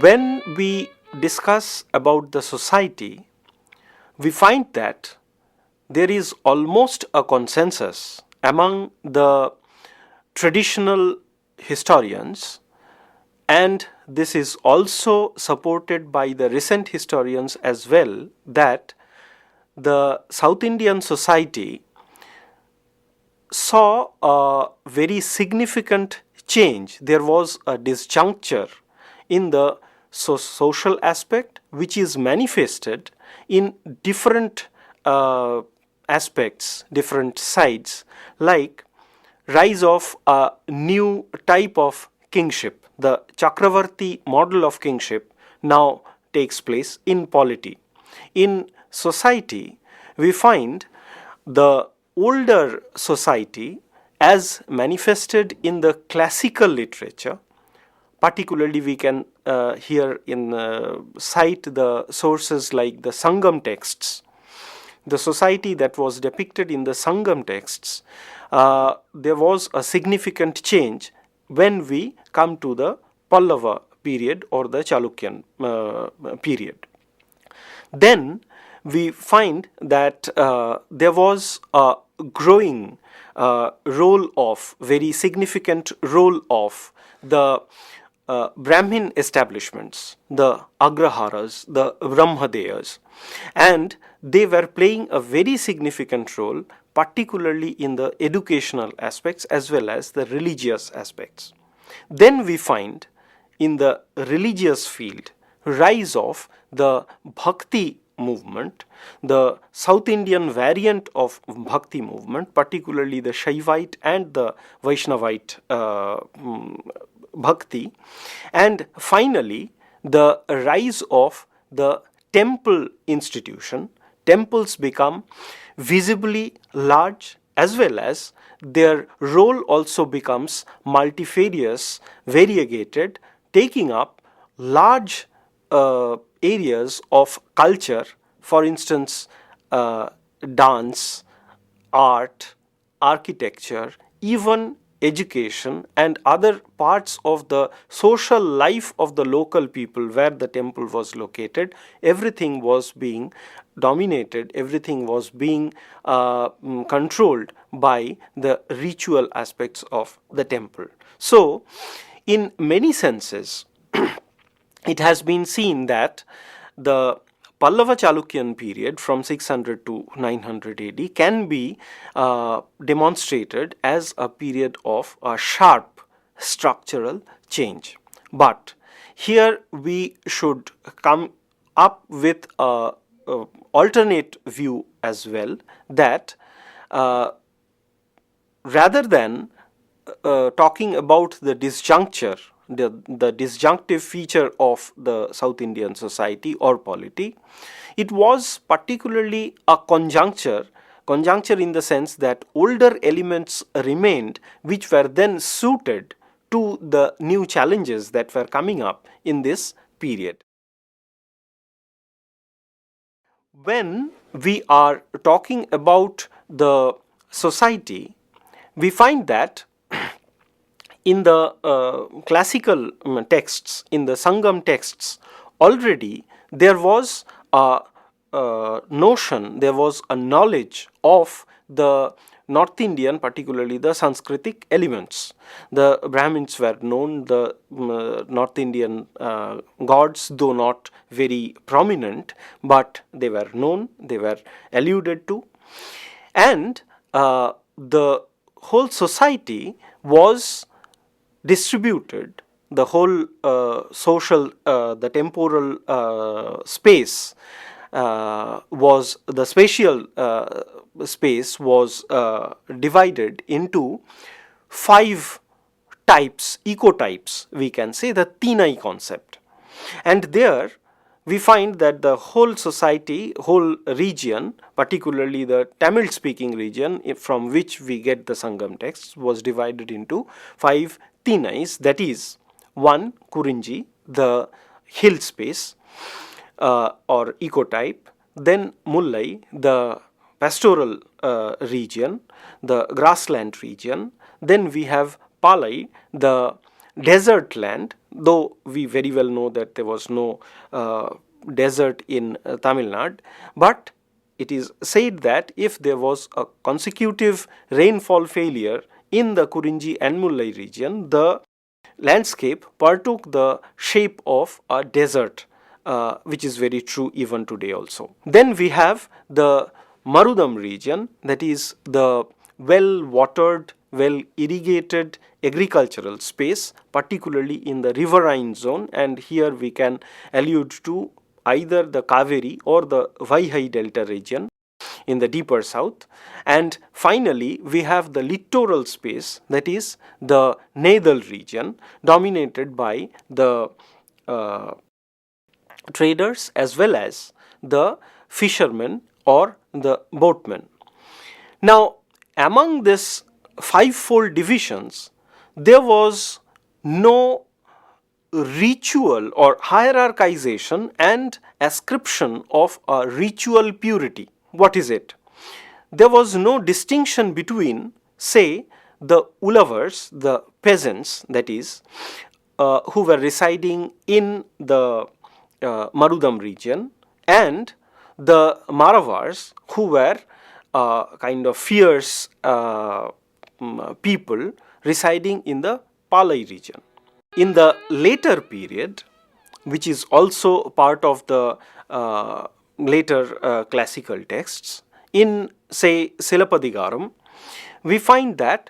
when we discuss about the society, we find that there is almost a consensus among the traditional historians, and this is also supported by the recent historians as well, that the South Indian society saw a very significant change. There was a disjuncture in the social aspect, which is manifested in different aspects, different sides, like rise of a new type of kingship. The Chakravarti model of kingship now takes place in polity. In society, we find the older society as manifested in the classical literature. Particularly, we can here cite the sources like the Sangam texts. The society that was depicted in the Sangam texts, there was a significant change when we come to the Pallava period or the Chalukyan period. Then we find that there was a growing very significant role of the Brahmin establishments, the Agraharas, the Brahmadeyas, and they were playing a very significant role, particularly in the educational aspects as well as the religious aspects. Then we find in the religious field rise of the Bhakti movement, the South Indian variant of Bhakti movement, particularly the Shaivite and the Vaishnavite Bhakti, and finally the rise of the temple institution. Temples become visibly large, as well as their role also becomes multifarious, variegated, taking up large areas of culture, for instance, dance, art, architecture, even education and other parts of the social life of the local people where the temple was located. Everything was being dominated, everything was being controlled by the ritual aspects of the temple. So, in many senses, it has been seen that the Pallava Chalukyan period from 600 to 900 AD can be demonstrated as a period of a sharp structural change. But here we should come up with an alternate view as well, that rather than talking about the disjuncture, the disjunctive feature of the South Indian society or polity, it was particularly a conjuncture in the sense that older elements remained which were then suited to the new challenges that were coming up in this period. When we are talking about the society, we find that in the classical texts, in the Sangam texts, already there was a notion, there was a knowledge of the North Indian, particularly the Sanskritic elements. The Brahmins were known, the North Indian gods, though not very prominent, but they were known, they were alluded to. And the whole society was distributed, the whole social, the temporal space was, the spatial space was divided into 5 types, ecotypes, we can say, the Tinai concept. And there we find that the whole society, whole region, particularly the Tamil speaking region from which we get the Sangam texts, was divided into 5 Tinais, that is 1 Kurinji, the hill space or ecotype, then Mullai, the pastoral region, the grassland region, then we have Palai, the desert land, though we very well know that there was no desert in Tamil Nadu, but it is said that if there was a consecutive rainfall failure in the Kurinji and Mullai region, the landscape partook the shape of a desert, which is very true even today also. Then we have the Marudam region, that is the well watered, well irrigated agricultural space, particularly in the riverine zone, and here we can allude to either the Kaveri or the Vaihai Delta region in the deeper south. And finally, we have the littoral space, that is the Nedal region, dominated by the traders as well as the fishermen or the boatmen. Now, among this fivefold divisions, there was no ritual or hierarchization and ascription of a ritual purity. What is it? There was no distinction between, say, the ulavars, the peasants, that is, who were residing in the Marudam region, and the Maravars, who were kind of fierce people residing in the Palai region. In the later period, which is also part of the later classical texts, in say Silapadigaram, we find that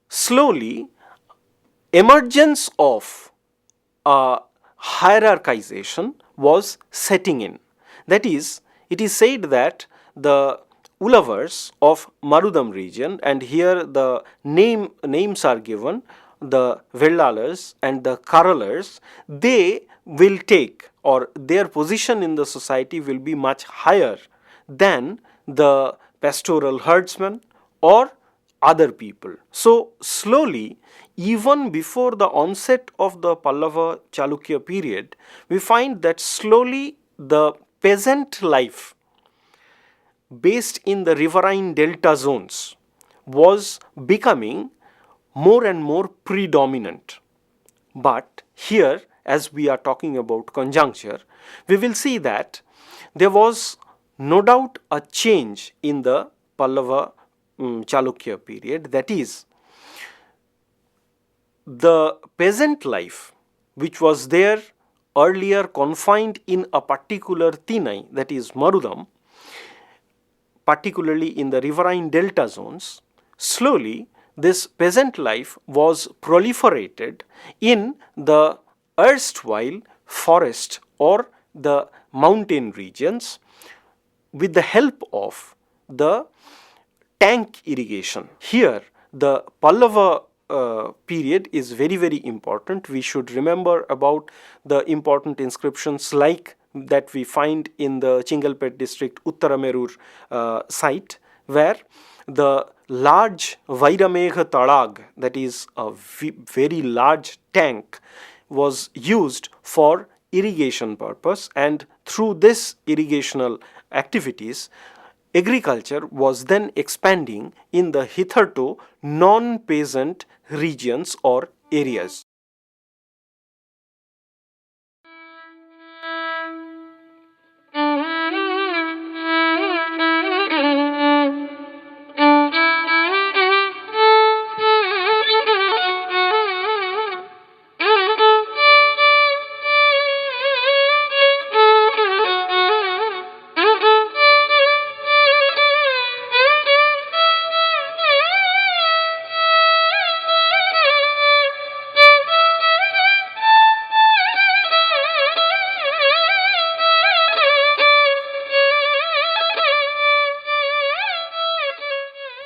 slowly emergence of hierarchization was setting in. That is, it is said that the Ulavars of Marudam region, and here the names are given, the Vellalars and the Karalars, they will take, or their position in the society will be much higher than the pastoral herdsmen or other people. So slowly, even before the onset of the Pallava Chalukya period, we find that slowly the peasant life based in the riverine delta zones was becoming more and more predominant. But here, as we are talking about conjuncture, we will see that there was no doubt a change in the Pallava Chalukya period. That is, the peasant life, which was there earlier confined in a particular Tinai, that is Marudam, particularly in the riverine delta zones, slowly this peasant life was proliferated in the erstwhile forest or the mountain regions with the help of the tank irrigation. Here, the Pallava period is very important. We should remember about the important inscriptions like that we find in the Chingalpet district Uttaramerur site, where the large Vairamegha Talag, that is a very large tank, was used for irrigation purpose, and through this irrigational activities, agriculture was then expanding in the hitherto non-peasant regions or areas.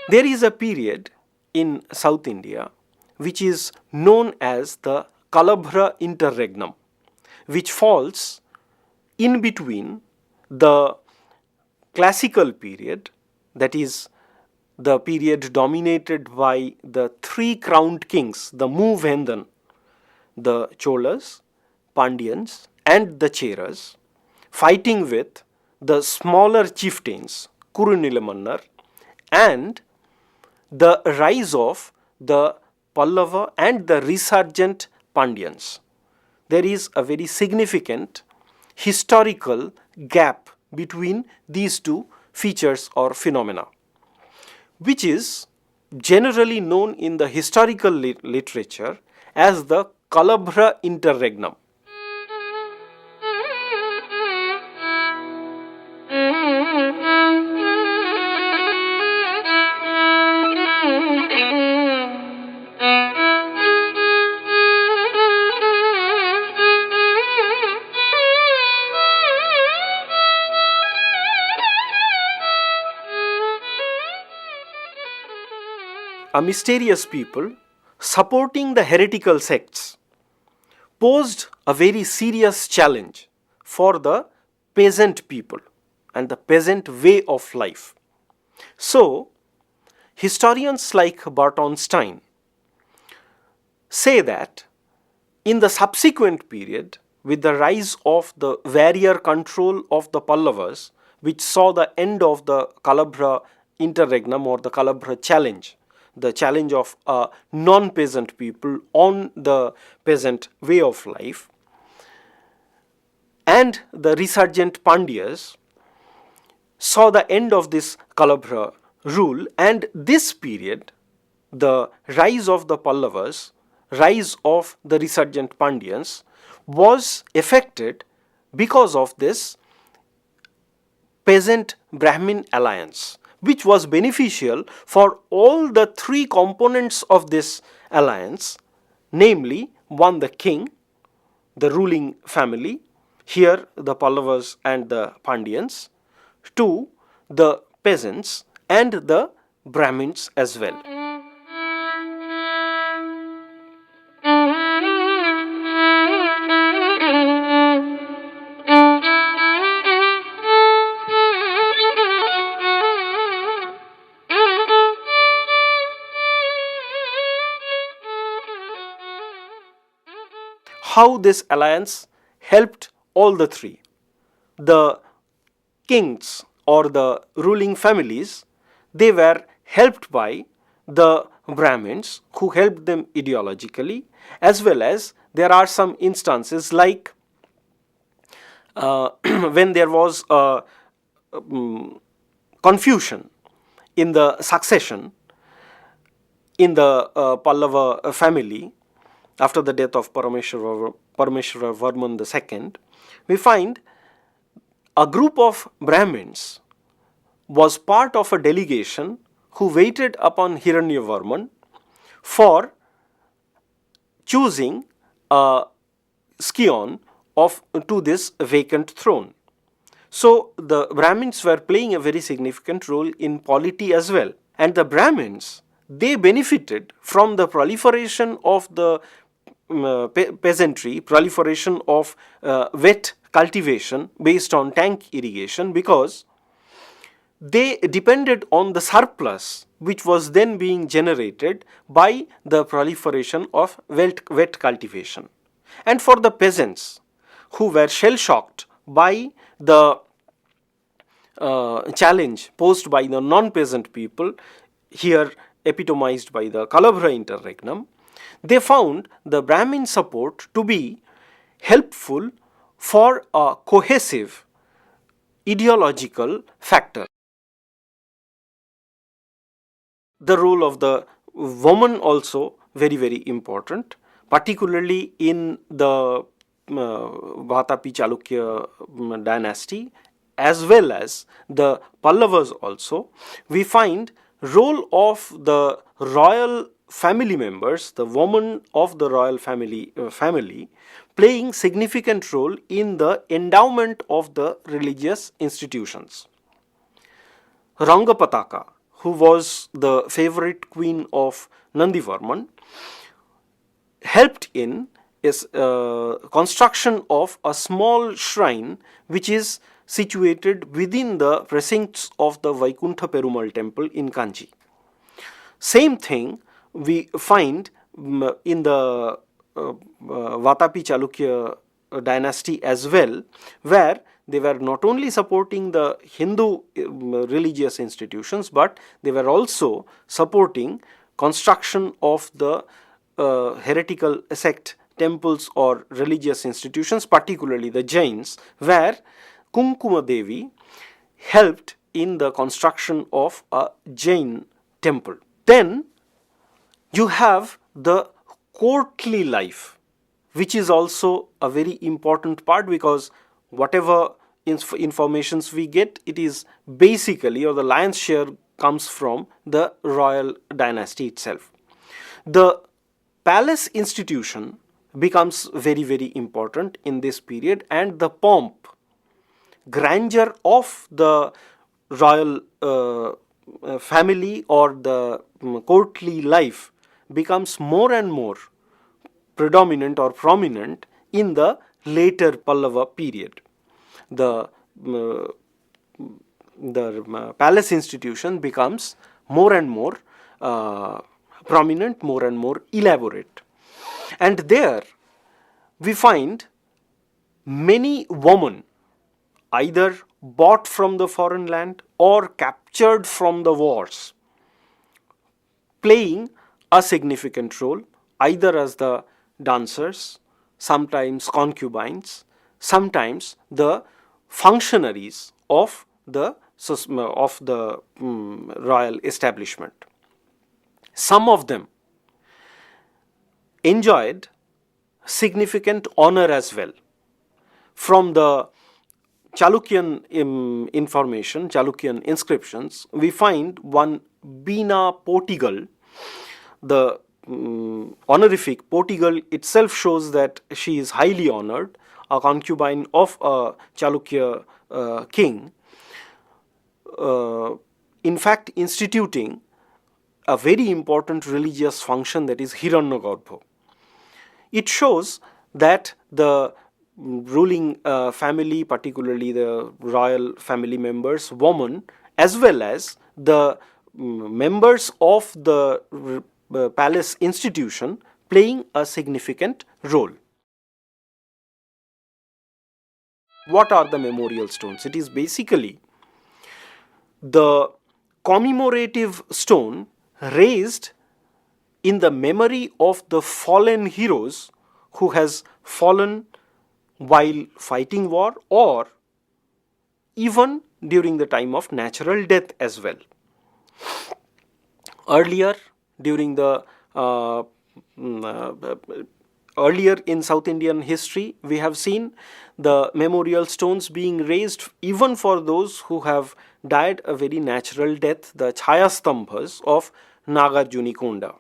There is a period in South India which is known as the Kalabhra interregnum, which falls in between the classical period, that is the period dominated by the three crowned kings, the Moovendan, the Cholas, Pandyans and the Cheras, fighting with the smaller chieftains, Kurunilamannar, and the rise of the Pallava and the resurgent Pandyans. there is a very significant historical gap between these two features or phenomena, which is generally known in the historical literature as the Kalabhra interregnum. A mysterious people supporting the heretical sects posed a very serious challenge for the peasant people and the peasant way of life. So, historians like Barton Stein say that in the subsequent period, with the rise of the warrior control of the Pallavas, which saw the end of the Kalabhra interregnum or the Kalabhra challenge, the challenge of non-peasant people on the peasant way of life, and the resurgent Pandyas saw the end of this Kalabhra rule, and this period, the rise of the Pallavas, rise of the resurgent Pandyans, was affected because of this Peasant-Brahmin alliance, which was beneficial for all the three components of this alliance, namely, one, the king, the ruling family, here the Pallavas and the Pandyans, two, the peasants and the Brahmins as well. How this alliance helped all the three. The kings or the ruling families, they were helped by the Brahmins who helped them ideologically, as well as there are some instances like when there was a confusion in the succession in the Pallava family after the death of Parameshwara Varman II, we find a group of Brahmins was part of a delegation who waited upon Hiranyavarman for choosing a scion to this vacant throne. So the Brahmins were playing a very significant role in polity as well. And the Brahmins, they benefited from the proliferation of the peasantry, proliferation of wet cultivation based on tank irrigation, because they depended on the surplus which was then being generated by the proliferation of wet cultivation. And for the peasants who were shell-shocked by the challenge posed by the non-peasant people, here epitomized by the Kalabhra interregnum, they found the Brahmin support to be helpful for a cohesive ideological factor. The role of the woman also very, very important, particularly in the Vatapi Chalukya dynasty, as well as the Pallavas also. We find role of the royal family members, the woman of the royal family playing significant role in the endowment of the religious institutions. Rangapataka, who was the favorite queen of Nandivarman, helped in is construction of a small shrine which is situated within the precincts of the Vaikuntha Perumal temple in Kanchi. Same thing we find in the Vatapi Chalukya dynasty as well, where they were not only supporting the Hindu religious institutions, but they were also supporting construction of the heretical sect temples or religious institutions, particularly the Jains, where Kumkuma Devi helped in the construction of a Jain temple. Then you have the courtly life, which is also a very important part, because whatever informations we get, it is basically, or the lion's share comes from the royal dynasty itself. The palace institution becomes very, very important in this period, and the pomp, grandeur of the royal family or the courtly life becomes more and more predominant or prominent in the later Pallava period. The palace institution becomes more and more prominent, more and more elaborate. And there we find many women either bought from the foreign land or captured from the wars, playing a significant role either as the dancers, sometimes concubines, sometimes the functionaries of the royal establishment. Some of them enjoyed significant honor as well. From the Chalukyan information, Chalukyan inscriptions, we find one Bina Portugal. The honorific Portugal itself shows that she is highly honored, a concubine of a Chalukya king, in fact instituting a very important religious function, that is Hiranyagarbha. It shows that the ruling family, particularly the royal family members, women, as well as the members of the palace institution, playing a significant role. What are the memorial stones? It is basically the commemorative stone raised in the memory of the fallen heroes who has fallen while fighting war, or even during the time of natural death as well. Earlier, during the earlier in South Indian history, we have seen the memorial stones being raised even for those who have died a very natural death, the Chayastambhas of Nagarjunikonda.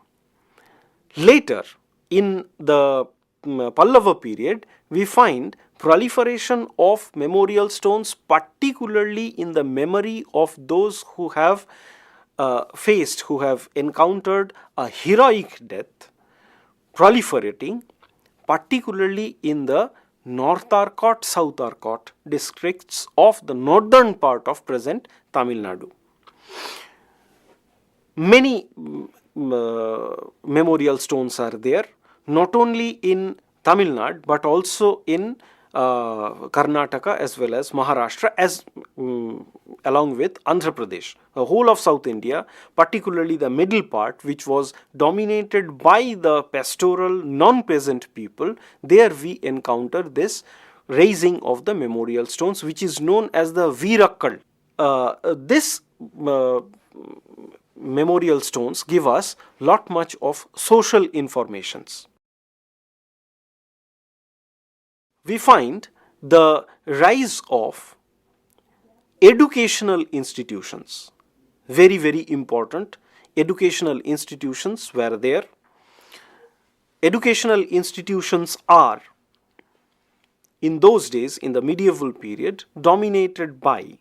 Later, in the Pallava period, we find proliferation of memorial stones, particularly in the memory of those who have who have encountered a heroic death, proliferating, particularly in the North Arcot, South Arcot districts of the northern part of present Tamil Nadu. Many memorial stones are there, not only in Tamil Nadu but also in Karnataka as well as Maharashtra, as along with Andhra Pradesh. The whole of South India, particularly the middle part, which was dominated by the pastoral non-peasant people, there we encounter this raising of the memorial stones, which is known as the Veerakkal. This memorial stones give us lot much of social informations. We find the rise of educational institutions, very, very important. Educational institutions were there. Educational institutions are, in those days, in the medieval period, dominated by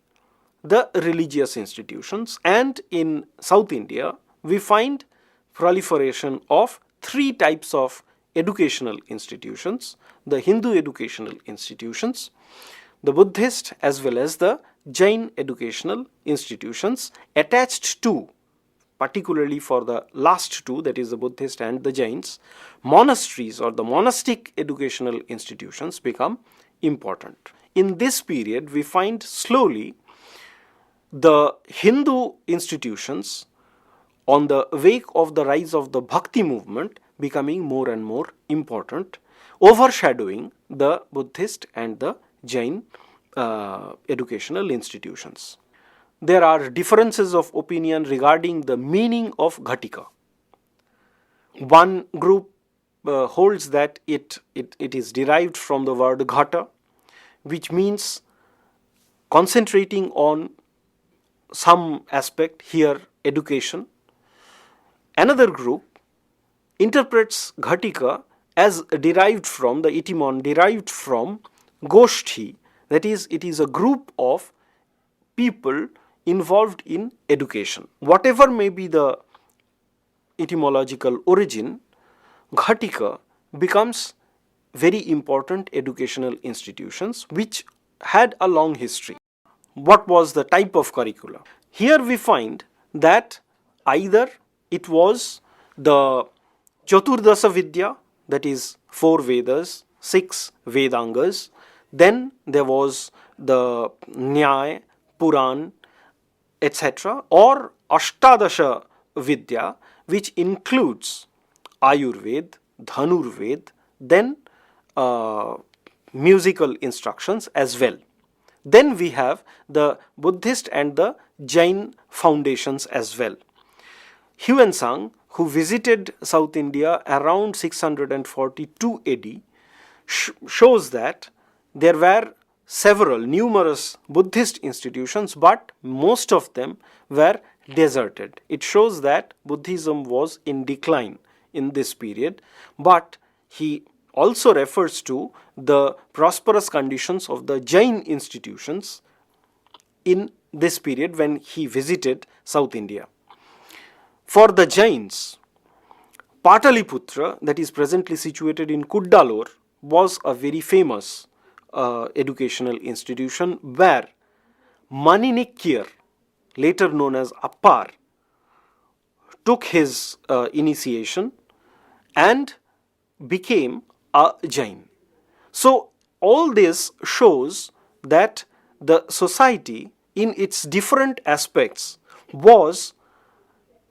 the religious institutions, and in South India, we find proliferation of three types of educational institutions: the Hindu educational institutions, the Buddhist as well as the Jain educational institutions, attached to, particularly for the last two, that is the Buddhist and the Jains, monasteries or the monastic educational institutions become important. In this period, we find slowly the Hindu institutions, on the wake of the rise of the Bhakti movement, becoming more and more important, overshadowing the Buddhist and the Jain educational institutions. There are differences of opinion regarding the meaning of Ghatika. One group holds that it is derived from the word Ghata, which means concentrating on some aspect, here education. Another group interprets Ghatika as derived from, the etymon derived from Goshti, that is, it is a group of people involved in education. Whatever may be the etymological origin, Ghatika becomes very important educational institutions which had a long history. What was the type of curricula? Here we find that either it was the Chaturdasa Vidya, that is 4 Vedas, 6 Vedangas, then there was the Nyaya, Puran, etc., or Ashtadasha Vidya, which includes Ayurveda, Dhanurved, then musical instructions as well. Then we have the Buddhist and the Jain foundations as well. Huensang, who visited South India around 642 AD, shows that there were numerous Buddhist institutions, but most of them were deserted. It shows that Buddhism was in decline in this period, but he also refers to the prosperous conditions of the Jain institutions in this period when he visited South India. For the Jains, Pataliputra, that is presently situated in Kuddalore, was a very famous educational institution where Maninikir, later known as Appar, took his initiation and became a Jain. So all this shows that the society in its different aspects was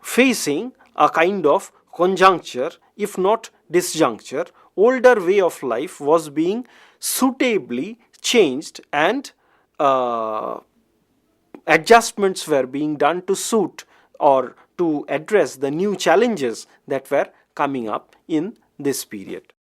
facing a kind of conjuncture, if not disjuncture. Older way of life was being suitably changed, and adjustments were being done to suit or to address the new challenges that were coming up in this period.